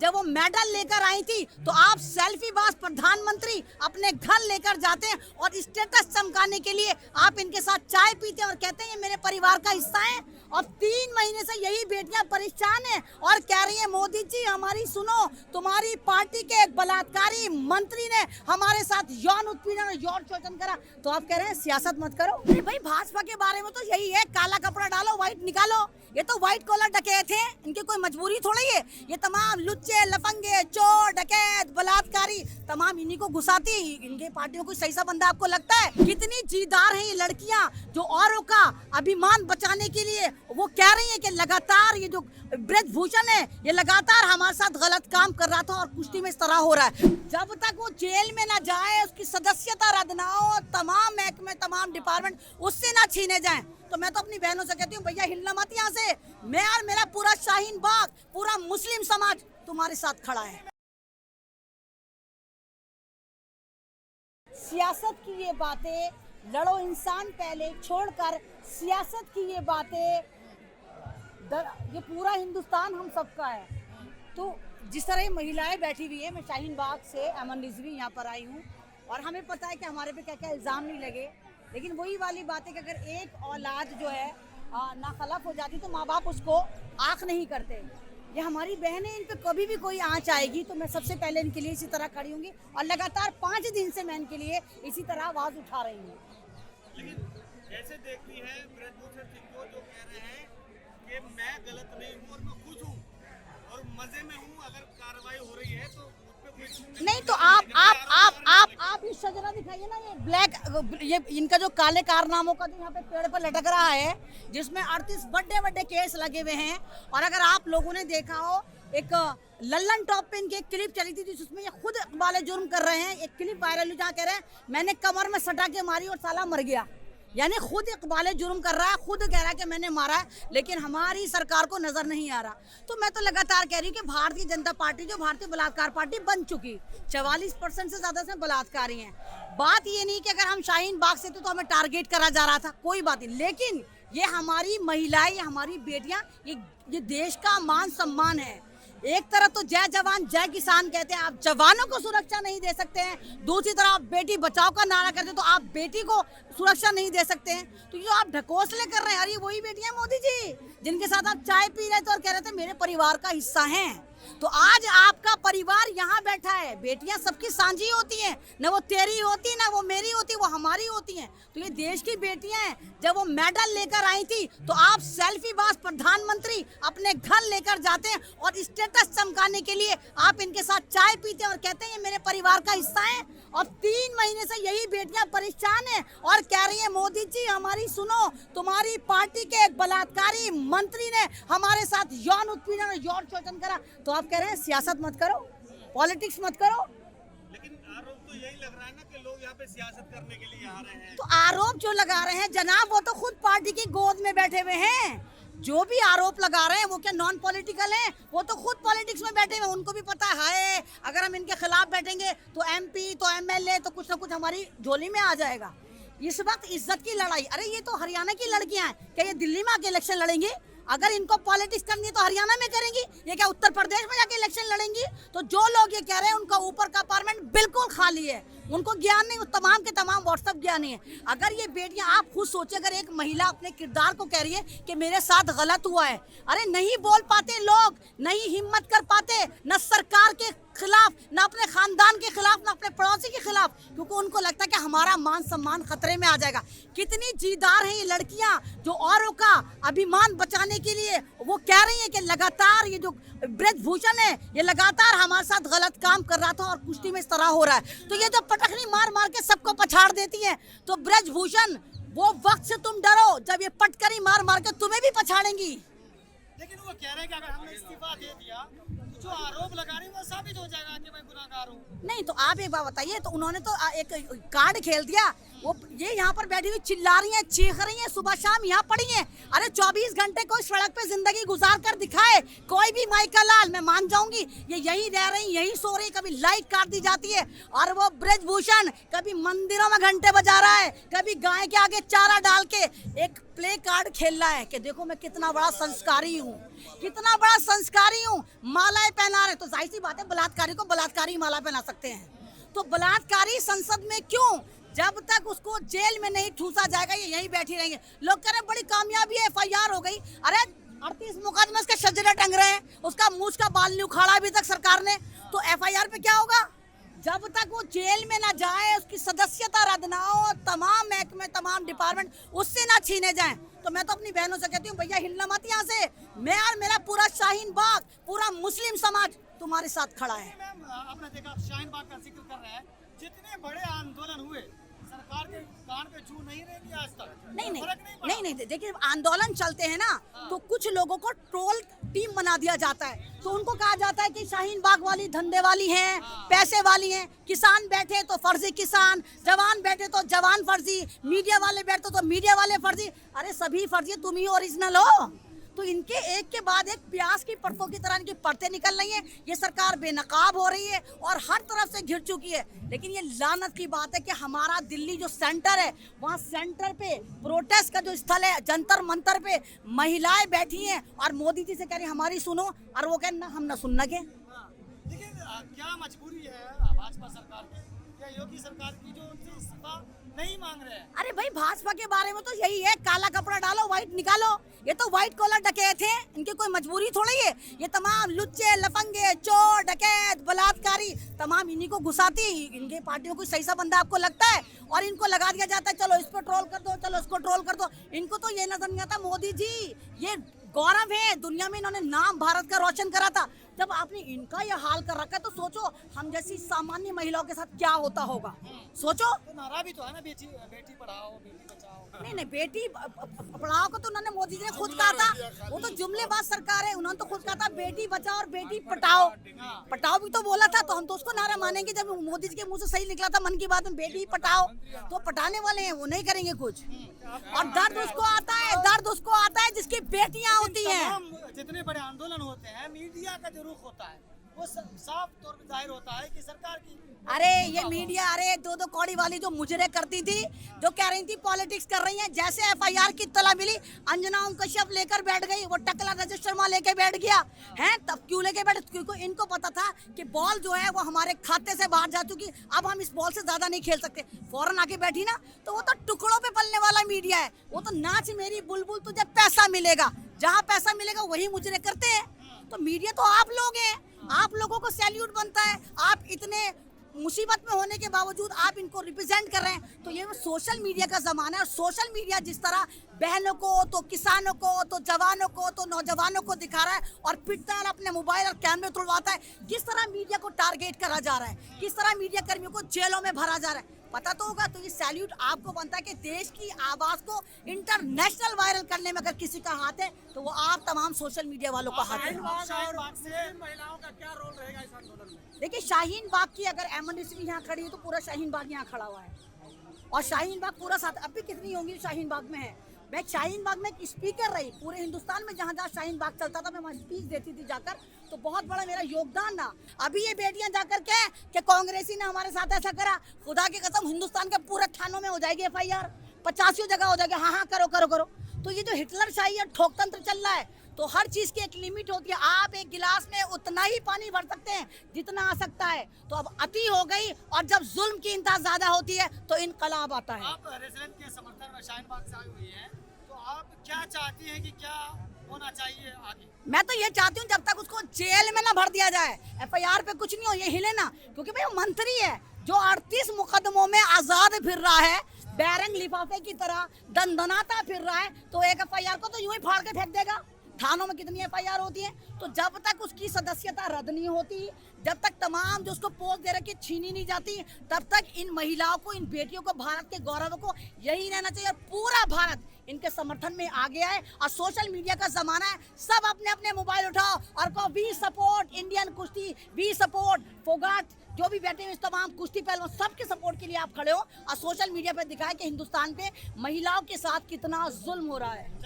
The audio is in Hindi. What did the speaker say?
जब वो मेडल लेकर आई थी तो आप सेल्फी बाज प्रधानमंत्री अपने घर लेकर जाते हैं और स्टेटस चमकाने के लिए आप इनके साथ चाय पीते हैं और कहते हैं ये मेरे परिवार का हिस्सा है। और 3 महीने से यही बेटियां परेशान हैं और कह रही है मोदी जी हमारी सुनो, तुम्हारी पार्टी के एक बलात्कारी मंत्री ने हमारे साथ यौन उत्पीड़न और यौन शोषण करा। तो आप कह रहे हैं सियासत मत करो। नहीं भाई, भाजपा के बारे में तो यही है, काला कपड़ा डालो व्हाइट निकालो। ये तो व्हाइट कॉलर डकैत हैं, इनकी कोई मजबूरी थोड़ी है। ये तमाम लुच्चे लफंगे चोर डकैत बलात्कारी तमाम इन्हीं को घुसाती। इनके पार्टियों को सही सा बंदा आपको लगता है? कितनी जीदार है ये लड़कियां जो औरों का अभिमान बचाने के लिए वो कह रही है कि लगातार ये जो ब्रजभूषण है ये लगातार हमारे साथ गलत काम कर रहा था और कुश्ती में इस तरह हो रहा है। जब तक वो जेल में ना जाए, उसकी सदस्यता रद्द ना हो, तमाम महकमे तमाम डिपार्टमेंट उससे ना छीने जाएं, तो मैं तो अपनी बहनों से कहती हूँ भैया हिलना मत यहाँ से। मैं और मेरा पूरा शाहीन बाग, पूरा मुस्लिम समाज तुम्हारे साथ खड़ा है। सियासत की ये बातें लड़ो इंसान पहले छोड़कर, सियासत की ये बातें, ये पूरा हिंदुस्तान हम सबका है। तो जिस तरह महिलाएं बैठी हुई है, मैं शाहीन बाग से अमन रिजवी यहाँ पर आई हूँ और हमें पता है कि हमारे पे क्या क्या इल्ज़ाम नहीं लगे, लेकिन वही वाली बात है कि अगर एक औलाद जो है नाखलाफ हो जाती तो माँ बाप उसको आँख नहीं करते। ये हमारी बहनें, इन पे कभी भी कोई आँच आएगी तो मैं सबसे पहले इनके लिए इसी तरह खड़ी होंगी और लगातार 5 दिन से मैं इनके लिए इसी तरह आवाज़ उठा रही हूँ। लेकिन कैसे देखती है ब्रजभूषण सिंह को जो कह रहे हैं कि मैं गलत नहीं हूँ और मैं खुश हूँ और मजे में हूँ, अगर कार्रवाई हो रही है तो नहीं तो आप इस शजरा दिखाइए ना, ये ब्लैक, ये इनका जो काले कारनामों का जो यहाँ पे पेड़ पर लटक रहा है जिसमें 38 बड़े केस लगे हुए हैं। और अगर आप लोगों ने देखा हो, एक लल्लन टॉप पे इनकी एक क्लिप चली थी जिसमें ये खुद इकबाल जुर्म कर रहे हैं। एक क्लिप वायरल हुई जहाँ कह रहे हैं मैंने कमर में सटा के मारी और साला मर गया, यानी खुद इकबाल जुर्म कर रहा है, खुद कह रहा है कि मैंने मारा है, लेकिन हमारी सरकार को नजर नहीं आ रहा। तो मैं तो लगातार कह रही हूँ कि भारतीय जनता पार्टी जो भारतीय बलात्कार पार्टी बन चुकी, 44% से ज्यादा से बलात्कारी हैं। बात ये नहीं कि अगर हम शाहीन बाग से तो हमें टारगेट करा जा रहा था, कोई बात नहीं, लेकिन ये हमारी महिलाएं, हमारी बेटियां, ये देश का मान सम्मान है। एक तरफ तो जय जवान जय किसान कहते हैं, आप जवानों को सुरक्षा नहीं दे सकते हैं, दूसरी तरफ आप बेटी बचाओ का नारा करते हैं तो आप बेटी को सुरक्षा नहीं दे सकते हैं। तो जो आप ढकोसले कर रहे हैं, अरे वही बेटियां मोदी जी जिनके साथ आप चाय पी रहे थे और कह रहे थे मेरे परिवार का हिस्सा हैं। तो आज आपका परिवार यहाँ बैठा है। बेटियां सबकी साझी होती हैं, न वो तेरी होती ना वो मेरी होती, वो हमारी होती हैं। तो ये देश की बेटियां हैं। जब वो मेडल लेकर आई थी तो आप सेल्फी बाज प्रधानमंत्री अपने घर लेकर जाते हैं और स्टेटस चमकाने के लिए आप इनके साथ चाय पीते हैं और कहते हैं ये मेरे परिवार का हिस्सा है। और 3 महीने से यही बेटियां परेशान हैं और कह रही है मोदी जी हमारी सुनो, तुम्हारी पार्टी के एक बलात्कारी मंत्री ने हमारे साथ यौन उत्पीड़न और यौन शोषण करा। तो आप कह रहे हैं सियासत मत करो, पॉलिटिक्स मत करो। लेकिन आरोप तो यही लग रहा है ना कि लोग यहाँ पे सियासत करने के लिए आ रहे हैं। तो आरोप जो लगा रहे हैं जनाब, वो तो खुद पार्टी की गोद में बैठे हुए हैं। जो भी आरोप लगा रहे हैं वो क्या नॉन पॉलिटिकल है? वो तो खुद पॉलिटिक्स में बैठे हुए हैं। उनको भी पता है अगर हम इनके खिलाफ बैठेंगे तो MP तो MLA तो कुछ ना कुछ हमारी झोली में आ जाएगा। इस वक्त इज्जत की लड़ाई, अरे ये तो हरियाणा की लड़कियां हैं, क्या ये दिल्ली में आके इलेक्शन लड़ेंगी? अगर इनको पॉलिटिक्स करनी है तो हरियाणा में करेंगी, ये क्या उत्तर प्रदेश में जाके इलेक्शन लड़ेंगी? तो जो लोग ये कह रहे हैं उनका ऊपर का अपार्टमेंट बिल्कुल खाली है, उनको ज्ञान नहीं, तमाम के तमाम व्हाट्सएप ज्ञानी है। अगर ये बेटियां, आप खुद सोचिए, अगर एक महिला अपने किरदार को कह रही है कि मेरे साथ गलत हुआ है, अरे नहीं बोल पाते लोग, नहीं हिम्मत कर पाते, न सरकार के खिलाफ, न अपने खानदान के खिलाफ, न अपने पड़ोसी के खिलाफ, क्योंकि उनको लगता है कि हमारा मान सम्मान खतरे में आ जाएगा। कितनी जीदार हैं ये लड़कियां जो औरों का अभिमान बचाने के लिए वो कह रही हैं कि लगातार ये जो ब्रजभूषण है ये लगातार हमारे साथ गलत काम कर रहा था और कुश्ती में इस तरह हो रहा है। तो ये जो पटखनी मार मार के सबको पछाड़ देती है, तो ब्रजभूषण वो वक्त से तुम डरो जब ये पटकनी मार मार के तुम्हें भी पछाड़ेंगी। लेकिन वो कह रहे हैं कि अगर हमने इस्तीफा दे दिया जो आरोप लगा रही है वो साबित हो जाएगा कि मैं गुनाहगार हूँ। नहीं तो आप एक बात बताइए, तो उन्होंने तो एक कार्ड खेल दिया वो ये यहाँ पर बैठी हुई चिल्ला रही हैं, चीख रही हैं, सुबह शाम यहाँ पड़ी हैं। अरे 24 घंटे कोई सड़क पे जिंदगी गुजार कर दिखाए, कोई भी माइका लाल, मैं मान जाऊंगी ये यही रह रही, यही सो रही, कभी लाइट काट दी जाती है। और वो ब्रजभूषण कभी मंदिरों में घंटे बजा रहा है, कभी गाय के आगे चारा डाल के एक प्ले कार्ड खेल रहा है कि देखो मैं कितना बड़ा संस्कारी हूँ, कितना बड़ा संस्कारी हूँ। मालाएं पहना रहे, तो जाहिर सी बात है बलात्कारी को बलात्कारी माला पहना सकते हैं। तो बलात्कारी संसद में क्यों? जब तक उसको जेल में नहीं ठूसा जाएगा ये यहीं बैठी रहेंगे। लोग कह रहे हैं बड़ी कामयाबी है, FIR हो गई। अरे 38 मुकदमे उसके शजरे टंग रहे हैं, उसका मूछ का बाल नहीं उखाड़ा अभी तक सरकार ने, तो FIR पे क्या होगा? जब तक वो जेल में ना जाए, उसकी सदस्यता रद्द ना हो, तमाम महकमे, तमाम डिपार्टमेंट उससे ना छीने जाएं, तो मैं तो अपनी बहनों से कहती हूँ भैया हिलना मत यहाँ से। मैं और मेरा पूरा शाहीन बाग, पूरा मुस्लिम समाज तुम्हारे साथ खड़ा है। मैम आपने देखा, आप शाहीन बाग का जिक्र कर रहे हैं, जितने बड़े आंदोलन हुए सरकार के कान पे छू नहीं रहेगी आज तक। नहीं, देखिए आंदोलन चलते हैं ना, तो कुछ लोगों को ट्रोल टीम बना दिया जाता है, तो उनको कहा जाता है कि शाहीन बाग वाली धंधे वाली हैं, पैसे वाली हैं। किसान बैठे तो फर्जी किसान, जवान बैठे तो जवान फर्जी, मीडिया वाले बैठे तो मीडिया वाले फर्जी। अरे सभी फर्जी, तुम ही ओरिजिनल हो। तो इनके एक के बाद एक प्याज की परतों की तरह इनकी परतें निकल रही हैं। ये सरकार बेनकाब हो रही है और हर तरफ से घिर चुकी है। लेकिन ये लानत की बात है कि हमारा दिल्ली जो सेंटर है, वहाँ सेंटर पे प्रोटेस्ट का जो स्थल है, जंतर मंतर पे महिलाएं बैठी हैं और मोदी जी से कह रही हमारी सुनो, और वो कह ना हम ना सुनना के। लेकिन क्या मजबूरी है भाजपा सरकार की, क्या योगी सरकार की जो उनसे इस्तीफा नहीं मांग रहे हैं? अरे भाई भाजपा के बारे में तो यही है, काला कपड़ा डालो व्हाइट निकालो। ये तो व्हाइट कॉलर डकैत हैं, इनकी कोई मजबूरी थोड़ी है। ये तमाम लुच्चे, लफंगे, चोर, डकैत, बलात्कारी तमाम इन्हीं को घुसाती। इनके पार्टियों को सही सा बंदा आपको लगता है और इनको लगा दिया जाता है, चलो इस पर ट्रोल कर दो, चलो इसको ट्रोल कर दो। इनको तो ये नजर नहीं आता मोदी जी ये गौरव है, दुनिया में इन्होंने नाम भारत का रोशन करा था। जब आपने इनका ये हाल कर रखा है तो सोचो हम जैसी सामान्य महिलाओं के साथ क्या होता होगा। सोचो। तो नारा भी तो है ना, बेटी पढ़ाओ बेटी बचाओ। नहीं, बेटी पढ़ाओ को तो उन्होंने मोदी जी ने खुद कहा था, वो तो जुमलेबाज सरकार है, उन्होंने तो खुद कहा था बेटी बचाओ और बेटी पटाओ। पटाओ भी तो बोला था, तो हम तो उसको नारा मानेंगे जब मोदी जी के मुंह से सही निकला था मन की बात में बेटी पटाओ। तो पटाने वाले हैं, वो नहीं करेंगे कुछ। और दर्द उसको आता है, दर्द उसको आता है जिसकी बेटियां होती हैं। जितने बड़े आंदोलन होते हैं, मीडिया का जो रुख होता है वो साफ तौर पर जाहिर होता है कि सरकार की। अरे ये मीडिया, अरे दो कौड़ी वाली जो मुजरे करती थी, जो कह रही थी पॉलिटिक्स कर रही हैं, जैसे FIR की इत्तला मिली अंजना ओम कश्यप लेकर बैठ गई, वो टकला रजिस्टर मां लेके बैठ गया है। तब क्यों लेके बैठे? क्योंकि इनको पता था कि बॉल जो है वो हमारे खाते से बाहर जा चुकी, अब हम इस बॉल से ज्यादा नहीं खेल सकते। फौरन आके बैठी ना, तो वो तो टुकड़ों पे पलने वाला मीडिया है। वो तो नाच मेरी बुलबुल तुझे पैसा मिलेगा, जहाँ पैसा मिलेगा वही मुजरे करते हैं। तो मीडिया तो आप लोग हैं, आप लोगों को सैल्यूट बनता है। आप इतने मुसीबत में होने के बावजूद आप इनको रिप्रेजेंट कर रहे हैं। तो ये सोशल मीडिया का जमाना है, और सोशल मीडिया जिस तरह बहनों को, तो किसानों को, तो जवानों को, तो नौजवानों को दिखा रहा है और पिटता है, अपने मोबाइल और कैमरे तुड़वाता है, किस तरह मीडिया को टारगेट करा जा रहा है, किस तरह मीडिया कर्मियों को जेलों में भरा जा रहा है, पता तो होगा। तो ये सैल्यूट आपको बनता है कि देश की आवाज को इंटरनेशनल वायरल करने में अगर किसी का हाथ है तो वो आप तमाम सोशल मीडिया वालों का हाथ है। शाहीन बाग से महिलाओं का क्या रोल रहेगा इस आंदोलन में? देखिए शाहीन बाग की अगर एमएनडीसी यहाँ खड़ी है तो पूरा शाहीन बाग यहाँ खड़ा हुआ है, और शाहीन बाग पूरा साथ। अब भी कितनी होंगी शाहीन बाग में है। मैं शाहीन बाग में एक स्पीकर रही, पूरे हिंदुस्तान में जहाँ जहाँ शाहीन बाग चलता था मैं वहाँ स्पीच देती थी जाकर, तो बहुत बड़ा मेरा योगदान था। अभी ये बेटियां जाकर कहें कि कांग्रेसी ने हमारे साथ ऐसा करा, खुदा की कसम हिंदुस्तान के पूरे थानों में हो जाएगी FIR, 85 जगह हो जाएगी। हाँ करो करो करो। तो ये जो हिटलर शाही है, ठोकतंत्र चल रहा है, तो हर चीज की एक लिमिट होती है। आप एक गिलास में उतना ही पानी भर सकते हैं जितना आ सकता है। तो अब अति हो गई, और जब जुल्म की इंतहा ज्यादा होती है तो इनकलाब आता है। आप रेजिडेंट के समर्थन में शाहीन बाग से आई हुई हैं, तो आप क्या चाहती हैं कि क्या होना चाहिए आगे? मैं तो ये चाहती हूँ जब तक उसको जेल में ना भर दिया जाए, FIR पे कुछ नहीं हो, ये हिले ना। क्योंकि भाई वो मंत्री है जो 38 मुकदमों में आजाद फिर रहा है, बैरंग लिफाफे की तरह दनदनाता फिर रहा है, तो एक FIR को तो यूं ही फाड़ के फेंक देगा। थानों में कितनी FIR होती है। तो जब तक उसकी सदस्यता रद्द नहीं होती, जब तक तमाम जो उसको पोस्ट दे रखी छीनी नहीं जाती, तब तक इन महिलाओं को, इन बेटियों को, भारत के गौरव को यही रहना चाहिए। और पूरा भारत इनके समर्थन में आ गया है, और सोशल मीडिया का जमाना है। सब अपने अपने मोबाइल उठाओ और कहो वी सपोर्ट इंडियन कुश्ती, वी सपोर्ट फोगाट जो भी बैठे हुए तमाम कुश्ती पहलवान सबके सपोर्ट के लिए आप खड़े हो और सोशल मीडिया पे दिखाएं कि हिंदुस्तान पे महिलाओं के साथ कितना जुल्म हो रहा है।